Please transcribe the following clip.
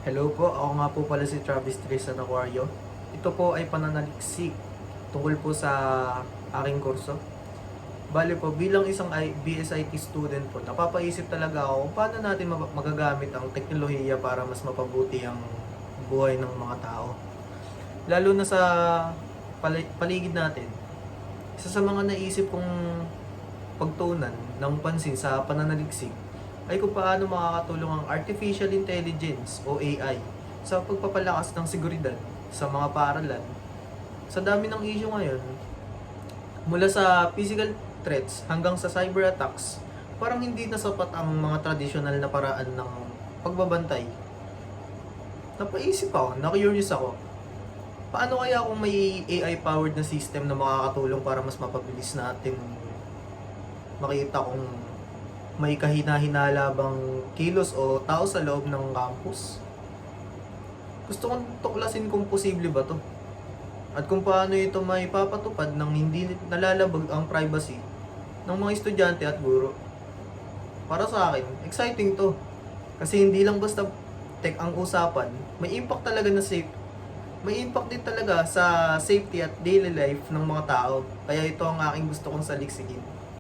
Hello po, ako nga po pala si Travis Tristan Aquario. Ito po ay pananaliksik tungkol po sa aking kurso. Bale po, bilang isang BSIT student po, napapaisip talaga ako kung paano natin magagamit ang teknolohiya para mas mapabuti ang buhay ng mga tao. Lalo na sa paligid natin. Isa sa mga naisip kong pagtuunan ng pansin sa pananaliksik ay kung paano makakatulong ang Artificial Intelligence o AI sa pagpapalakas ng seguridad sa mga paaralan. Sa dami ng issue ngayon, mula sa physical threats hanggang sa cyber attacks, parang hindi na sapat ang mga tradisyonal na paraan ng pagbabantay. Napaisip ako, na-curious ako, paano kaya kung may AI-powered na system na makakatulong para mas mapabilis natin makita kung may kahina-hinala bang kilos o tao sa loob ng campus? Gusto kong tuklasin kung posible ba to. At kung paano ito may papatupad nang hindi nalalabag ang privacy ng mga estudyante at guro. Para sa akin, exciting to. Kasi hindi lang basta tech ang usapan, may impact talaga na safe. May impact din talaga sa safety at daily life ng mga tao. Kaya ito ang aking gusto kong saliksikin.